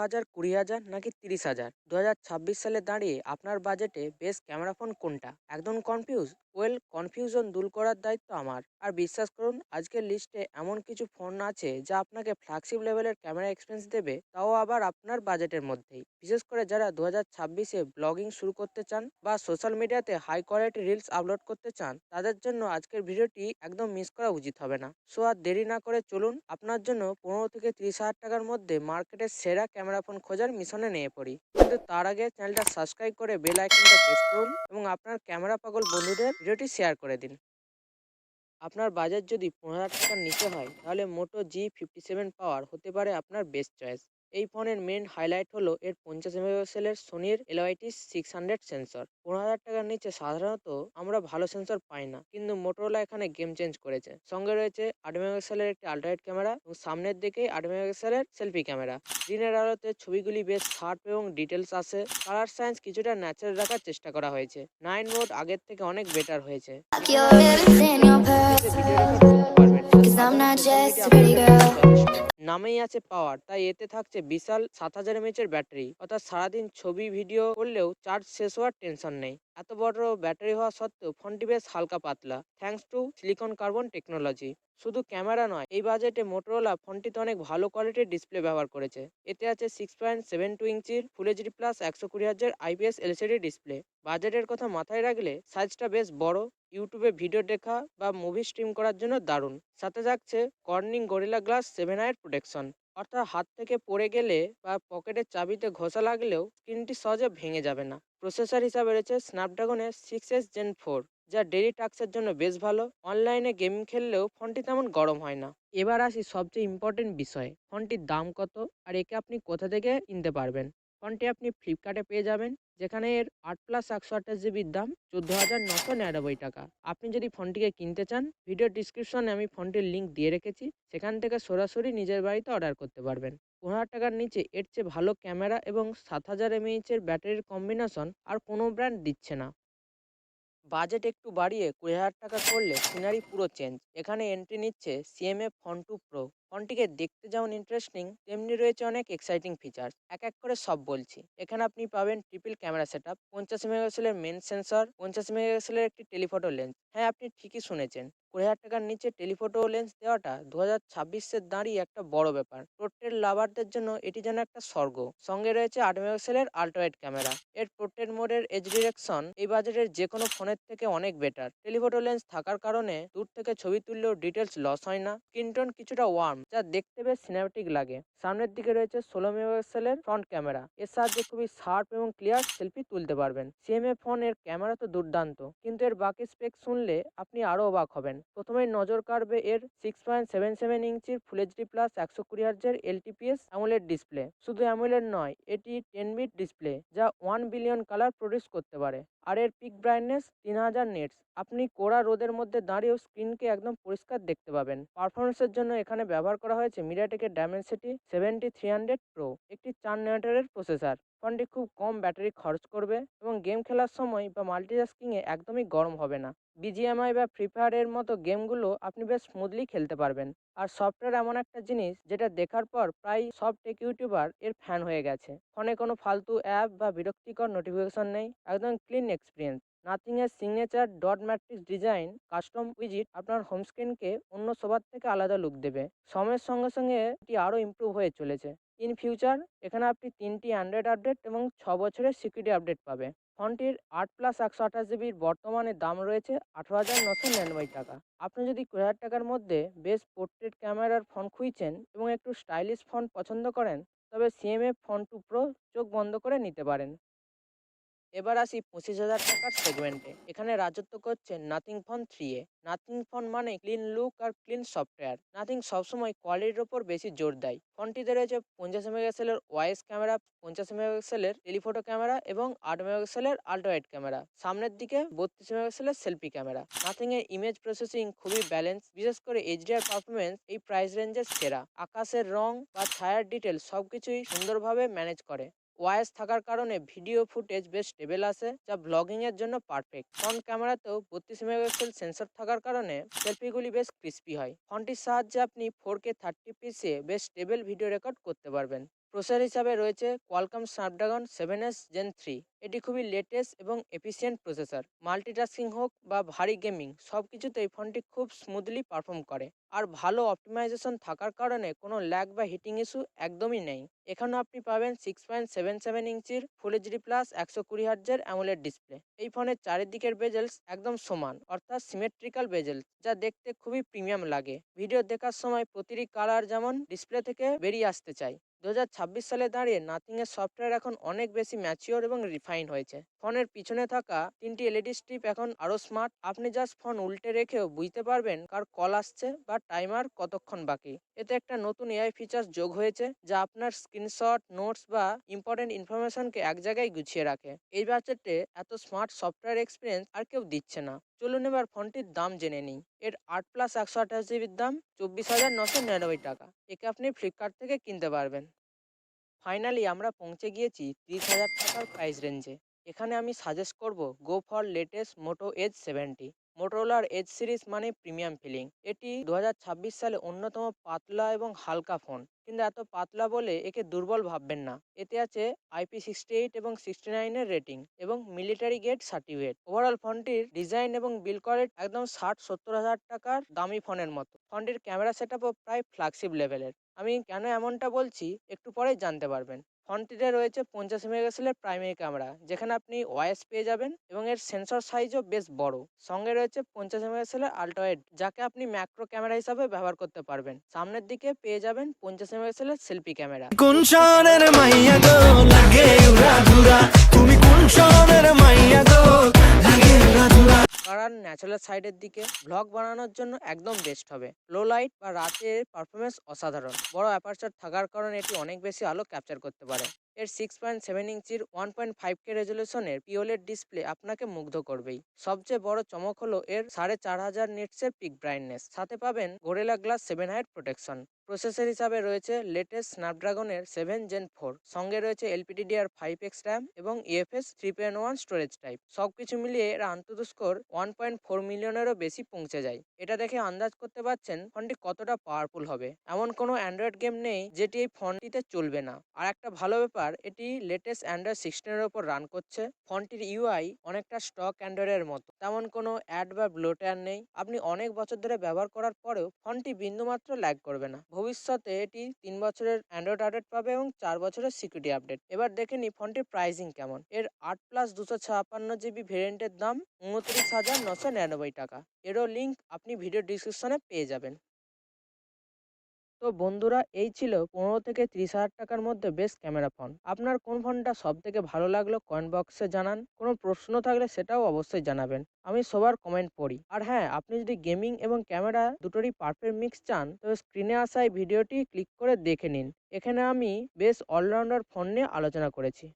১৫,০০০, ২০,০০০ নাকি ৩০,০০০? ২০২৬ সালে দাঁড়িয়ে আপনার বাজেটে বেস্ট ক্যামেরা ফোন কোনটা? একদম কনফিউজ? ওয়েল, কনফিউশন দূর করার দায়িত্ব আমার। আর বিশ্বাস করুন, আজকের লিস্টে এমন কিছু ফোন আছে যা আপনাকে ফ্ল্যাগশিপ লেভেলের ক্যামেরা এক্সপেরিয়েন্স দেবে, তাও আবার আপনার বাজেটের মধ্যেই। বিশেষ করে যারা ২০২৬-এ ব্লগিং শুরু করতে চান বা সোশ্যাল মিডিয়াতে হাই কোয়ালিটি রিলস আপলোড করতে চান, তাদের জন্য আজকের ভিডিওটি একদম মিস করা উচিত হবে না। সো আর দেরি না করে চলুন আপনার জন্য ১৫ থেকে ৩০ হাজার টাকার মধ্যে মার্কেটের সেরা ক্যামেরা ফোন খোঁজার মিশনে নিয়ে পড়ি। কিন্তু তার আগে চ্যানেলটা সাবস্ক্রাইব করে বেল আইকনটা প্রেস করুন এবং আপনার ক্যামেরা পাগল বন্ধুদের ভিডিওটি শেয়ার করে দিন। আপনার বাজেট যদি ১৫,০০০ টাকার নিচে হয়, তাহলে মোটো G57 পাওয়ার হতে পারে আপনার বেস্ট চয়েস। এই ফোনের মেন হাইলাইট হলো এর 50 মেগাপিক্সেলের সোনির এলওয়াইটি 600 সেন্সর। ১৫,০০০ টাকার নিচে সাধারণত আমরা ভালো সেন্সর পাই না, কিন্তু মোটোরোলা এখানে গেম চেঞ্জ করেছে। সঙ্গে রয়েছে 8 মেগাপিক্সেলের একটি আল্ট্রাওয়াইড ক্যামেরা এবং সামনের দিকে 8 মেগাপিক্সেলের সেলফি ক্যামেরা। দিনের আলোতে ছবিগুলি বেশ শার্প এবং ডিটেলস আসে। কালার সায়েন্স কিছুটা ন্যাচারাল রাখার চেষ্টা করা হয়েছে। নাইট মোড আগের থেকে অনেক বেটার হয়েছে। এখানে You're আপনি everything, প্রচুর you're স্মুথলিতে ভিডিও perfect. রেকর্ড করতে পারবেন, যা 'Cause I'm সাধারণ not social just media a pretty আপলোডের পক্ষে girl. যথেষ্ট। নামেই আছে পাওয়ার, তাই এতে থাকছে বিশাল ৭,০০০ এমএএইচ ব্যাটারি, অর্থাৎ সারাদিন ছবি ভিডিও করলেও চার্জ শেষ হওয়ার টেনশন নেই। এত বড় ব্যাটারি হওয়া সত্ত্বেও ফোনটি বেশ হালকা পাতলা, thanks to silicon carbon technology. শুধু ক্যামেরা নয়, এই বাজেটে মোটরোলা ফোনটিতে অনেক ভালো কোয়ালিটির ডিসপ্লে ব্যবহার করেছে। এতে আছে 6.72 ইঞ্চির ফুল এইচডি প্লাস ১২০ হার্জের আইপিএস এলসিডি ডিসপ্লে। বাজেটের কথা মাথায় রাখলে সাইজটা বেশ বড়, ইউটিউবে ভিডিও দেখা বা মুভি স্ট্রিম করার জন্য দারুণ। সাথে থাকছে কর্নিং গরিলা গ্লাস 7 আইয়ের প্রোটেকশন, অর্থাৎ হাত থেকে পড়ে গেলে বা পকেটের চাবিতে ঘষা লাগলেও স্ক্রিনটি সহজে ভেঙে যাবে না। প্রসেসর হিসাবে রয়েছে স্ন্যাপড্রাগনের 6S Gen 4, যা ডেইলি টাস্কের জন্য বেশ ভালো। অনলাইনে গেম খেললেও ফোনটি তেমন গরম হয় না। এবার আসি সবচেয়ে ইম্পর্টেন্ট বিষয়ে, ফোনটির দাম কত আর একে আপনি কোথা থেকে কিনতে পারবেন। ফোনটি আপনি ফ্লিপকার্টে পেয়ে যাবেন, যেখানে এর 8+128 জিবির দাম ১৪,৯৯৯ টাকা। আপনি যদি ফোনটিকে কিনতে চান, ভিডিও ডিসক্রিপশনে আমি ফোনটির লিঙ্ক দিয়ে রেখেছি, সেখান থেকে সরাসরি নিজের বাড়িতে অর্ডার করতে পারবেন। ১৫,০০০ টাকার নিচে এর চেয়ে ভালো ক্যামেরা এবং ৭,০০০ এমএএইচের ব্যাটারির কম্বিনেশন আর কোনো ব্র্যান্ড দিচ্ছে না। বাজেট একটু বাড়িয়ে ২০,০০০ টাকা করলে সিনারি পুরো চেঞ্জ। এখানে এন্ট্রি নিচ্ছে সিএমএ ফন 2 প্রো। ফোনটিকে দেখতে যেমন ইন্টারেস্টিং, তেমনি রয়েছে অনেক এক্সাইটিং ফিচার্স। এক এক করে সব বলছি। এখানে আপনি পাবেন ট্রিপল ক্যামেরা সেটআপ, ৫০ মেগাপিক্সেলের মেন সেন্সর, ৫০ মেগাপিক্সেলের একটি টেলিফটো লেন্স। হ্যাঁ, আপনি ঠিকই শুনেছেন, ২০,০০০ টাকার নিচে টেলিফটো লেন্স দেওয়াটা ২০২৬-এর দাঁড়িয়ে একটা বড় ব্যাপার। পোর্ট্রেট লাভারদের জন্য এটি যেন একটা স্বর্গ। সঙ্গে রয়েছে 8 মেগাপিক্সেলের আল্ট্রাওয়াইড ক্যামেরা। এর পোর্ট্রেট মোডের এজ ডিরেকশন এই বাজেটের যে কোনো ফোনের থেকে অনেক বেটার। টেলিফটো লেন্স থাকার কারণে দূর থেকে ছবি তুললেও ডিটেলস লস হয় না। স্কিন টোন কিছুটা ওয়ার্ম, যা দেখতে বেশ সিনেমেটিক লাগে। সামনের দিকে রয়েছে ১৬ মেগাপিক্সেলের ফ্রন্ট ক্যামেরা। এর সাহায্যে খুবই শার্প এবং ক্লিয়ার সেলফি তুলতে পারবেন। সিএমএ ফোনের ক্যামেরা তো দুর্দান্ত, কিন্তু এর বাকি স্পেক শুনলে আপনি আরও অবাক হবেন। প্রথমেই নজর কাড়বে এর 6.77 ইঞ্চির ফুল এইচডি প্লাস ১২০ হার্জের এলটিপিএস অ্যামোলেড ডিসপ্লে। শুধু অ্যামোলেড নয়, এটি 10 বিট ডিসপ্লে, যা 1 বিলিয়ন কালার প্রডিউস করতে পারে। আর এর পিক ব্রাইটনেস ৩০০০ নেটস। আপনি কড়া রোদের মধ্যে দাঁড়িয়েও স্ক্রিনকে একদম পরিষ্কার দেখতে পাবেন। পারফরমেন্সের জন্য এখানে ব্যবহার করা হয়েছে মিডিয়াটেকের ডায়মেনসিটি 7300 প্রো, একটি ৪ ন্যানোমিটারের প্রসেসর। ফোনটি খুব কম ব্যাটারি খরচ করবে এবং গেম খেলার সময় বা মাল্টিটাস্কিংয়ে একদমই গরম হবে না। বিজিএমআই বা ফ্রি ফায়ারের মতো গেমগুলো আপনি বেশ স্মুথলি খেলতে পারবেন। আর সফটওয়্যার এমন একটা জিনিস যেটা দেখার পর প্রায় সব টেক ইউটিউবার এর ফ্যান হয়ে গেছে। ফোনে কোনো ফালতু অ্যাপ বা বিরক্তিকর নোটিফিকেশন নেই, একদম ক্লিন এক্সপিরিয়েন্স। নাথিং এর signature dot matrix design custom উইজিট আপনার হোম স্ক্রিনকে অন্য সবার থেকে আলাদা লুক দেবে। সময়ের সঙ্গে সঙ্গে এটি আরও ইমপ্রুভ হয়ে চলেছে। ইন ফিউচার এখানে আপনি 3টি অ্যান্ড্রয়েড আপডেট এবং ৬ বছরের সিকিউরিটি আপডেট পাবে। ফোনটির 8+128 জিবির বর্তমানে দাম রয়েছে ১৮,৯৯৯ টাকা। আপনি যদি ২০,০০০ টাকার মধ্যে বেশ পোর্ট্রেট ক্যামেরার ফোন খুঁজছেন এবং একটু স্টাইলিশ ফোন পছন্দ করেন, তবে সিএমএ ফোন 2 প্রো চোখ বন্ধ করে নিতে পারেন। এবার আসি ২৫,০০০ টাকার সেগমেন্টে। এখানে রাজত্ব করছে নাথিং ফোন 3 এ। নাথিং ফোন মানে ক্লিন লুক আর ক্লিন সফটওয়্যার। নাথিং সবসময় কোয়ালিটির ওপর বেশি জোর দেয়। ফোনটিতে রয়েছে ৫০ মেগাপিক্সেলের ওয়াইস ক্যামেরা, ৫০ মেগাপিক্সেলের টেলিফটো ক্যামেরা এবং ৮ মেগাপিক্সেলের আল্ট্রাওয়াইড ক্যামেরা। সামনের দিকে ৩২ মেগাপিক্সেলের সেলফি ক্যামেরা। নাথিং এর ইমেজ প্রসেসিং খুবই ব্যালেন্স, বিশেষ করে এইচডিআর পারফরমেন্স এই প্রাইস রেঞ্জের সেরা। আকাশের রং বা ছায়ার ডিটেল সবকিছুই সুন্দরভাবে ম্যানেজ করে। ওয়াইস থাকার কারণে ভিডিও ফুটেজ বেশ স্টেবল আসে, যা ব্লগিং এর জন্য পারফেক্ট। ফ্রন্ট ক্যামেরাতেও ৩২ মেগাপিক্সেল সেন্সর থাকার কারণে সেলফিগুলি বেশ ক্রিস্পি হয়। ফোনটির সাহায্যে আপনি 4K 30 পিসে বেশ স্টেবল ভিডিও রেকর্ড করতে পারবেন। প্রসেসর হিসাবে রয়েছে কোয়ালকম স্ন্যাপড্রাগন 7S Gen 3। এটি খুবই লেটেস্ট এবং এফিসিয়েন্ট প্রসেসর। মাল্টিটাস্কিং হোক বা ভারী গেমিং সব কিছুতেই ফোনটি খুব স্মুথলি পারফর্ম করে। আর ভালো অপটিমাইজেশন থাকার কারণে কোনো ল্যাগ বা হিটিং ইস্যু একদমই নেই। এখানে আপনি পাবেন 6.77 ইঞ্চির ফুল এইচডি প্লাস 120 হার্টজের অ্যামোলেড ডিসপ্লে। এই ফোনের চারিদিকের বেজেলস একদম সমান, অর্থাৎ সিমেট্রিক্যাল বেজেলস, যা দেখতে খুবই প্রিমিয়াম লাগে। ভিডিও দেখার সময় প্রতিটি কালার যেমন ডিসপ্লে থেকে বেরিয়ে আসতে চায়। 2026 সালে দাঁড়িয়ে নাথিং এর সফটওয়্যার এখন অনেক বেশি ম্যাচিওর এবং রিফাইন হয়েছে। ফোনের পিছনে থাকা 3টি এলইডি স্ট্রিপ এখন আরো স্মার্ট। আপনি জাস্ট ফোন উল্টে রেখেও বুঝতে পারবেন কার কল আসছে বা টাইমার কতক্ষণ বাকি। এতে একটা নতুন এআই ফিচার যোগ হয়েছে, যা আপনার স্ক্রিনশট, নোটস বা ইম্পর্টেন্ট ইনফরমেশনকে এক জায়গায় গুছিয়ে রাখে। এই বাজেটে এত স্মার্ট সফটওয়্যার এক্সপিরিয়েন্স আর কেউ দিচ্ছে না। চলুন এবার ফোনটির দাম জেনে নিই। এর 8+128 জিবির দাম 24,999 টাকা। একে আপনি ফ্লিপকার্ট থেকে কিনতে পারবেন। ফাইনালি আমরা পৌঁছে গিয়েছি 30,000 টাকার প্রাইস রেঞ্জে। এখানে আমি সাজেস্ট করব go for latest Moto Edge 70। মোটোরোলার এজ সিরিজ মানে প্রিমিয়াম ফিলিং। এটি 2026 সালে অন্যতম পাতলা এবং হালকা ফোন, কিন্তু এত পাতলা বলে একে দুর্বল ভাববেন না। এতে আছে IP68 এবং 69 এর রেটিং এবং মিলিটারি গ্রেড সার্টিফিকেট। ওভারঅল ফোনটির ডিজাইন এবং বিল কোয়ালিটি একদম 60-70 হাজার টাকার দামি ফোনের মতো। ফোনটির ক্যামেরা সেটআপও প্রায় ফ্ল্যাগশিপ লেভেলের। আমি কেন এমনটা বলছি একটু পরেই জানতে পারবেন। ফোনটিতে রয়েছে 50 মেগাপিক্সেলের প্রাইমারি ক্যামেরা, যেখানে আপনি ওয়াইস পেয়ে যাবেন এবং এর সেন্সর সাইজও বেশ বড়। সঙ্গে রয়েছে 50 মেগাপিক্সেলের আল্ট্রাওয়াইড, যাকে আপনি ম্যাক্রো ক্যামেরা হিসাবে ব্যবহার করতে পারবেন। সামনের দিকে পেয়ে যাবেন 50 মেগাপিক্সেলের সেলফি ক্যামেরা। কোন শহরের মাইয়া গো লাগে উড়াধুরা, তুমি কোন শহরের মাইয়া গো লাগে উড়াধুরা। কারণ ন্যাচারাল সাইডের দিকে ব্লগ বানানোর জন্য একদম বেস্ট হবে। লো লাইট বা রাতের পারফরমেন্স অসাধারণ। বড় অ্যাপারচার থাকার কারণে এটি অনেক বেশি আলো ক্যাপচার করতে পারে। এর 6.7 ইঞ্চির 1.5K রেজলিউশনের পিওলেড ডিসপ্লে আপনাকে মুগ্ধ করবেই। সবচেয়ে বড় চমক হলো এর 4500 নিটসের পিক ব্রাইটনেস, সাথে পাবেন gorilla glass 7 height protection. Processor হিসাবে রয়েছে লেটেস্ট স্ন্যাপড্রাগনের 7 Gen 4, সঙ্গে রয়েছে LPDDR5X র্যাম এবং UFS 3.1 স্টোরেজ টাইপ। সবকিছু মিলিয়ে এর আন্তঃ স্কোর 1.4 মিলিয়নেরও বেশি পৌঁছে যায়। এটা দেখে আন্দাজ করতে পারছেন ফোনটি কতটা পাওয়ারফুল হবে। এমন কোনো অ্যান্ড্রয়েড গেম নেই যেটি এই ফোনটিতে চলবে না। আর একটা ভালো ব্যাপার, এটি লেটেস্ট অ্যান্ড্রয়েড 16 এর উপর রান করছে। ফোনটির ইউআই অনেকটা স্টক অ্যান্ড্রয়েডের মতো, তেমন কোনো অ্যাড বা ব্লোটার নেই। আপনি অনেক বছর ধরে ব্যবহার করার পরেও ফোনটি বিন্দুমাত্র ল্যাগ করবে না। ভবিষ্যতে এটি 3 বছরের অ্যান্ড্রয়েড আপডেট পাবে এবং 4 বছরের সিকিউরিটি আপডেট। এবার দেখে নিই ফোনটির প্রাইসিং কেমন। এর 8+256 জিবি ভেরিয়েন্টের দাম 29,999 টাকা। এরও লিঙ্ক আপনি ভিডিও ডিসক্রিপশনে পেয়ে যাবেন। তো বন্ধুরা, এই ছিল 15 থেকে 30 হাজার টাকার মধ্যে বেস্ট ক্যামেরা ফোন। আপনার কোন ফোনটা সব থেকে ভালো লাগলো কমেন্ট বক্সে জানান। কোনো প্রশ্ন থাকলে সেটাও অবশ্যই জানাবেন, আমি সবার কমেন্ট পড়ি। আর হ্যাঁ, আপনি যদি গেমিং এবং ক্যামেরা দুটোরই পারফেক্ট মিক্স চান, তবে স্ক্রিনে আসা এই ভিডিওটি ক্লিক করে দেখে নিন। এখানে আমি বেশ অলরাউন্ডার ফোন নিয়ে আলোচনা করেছি।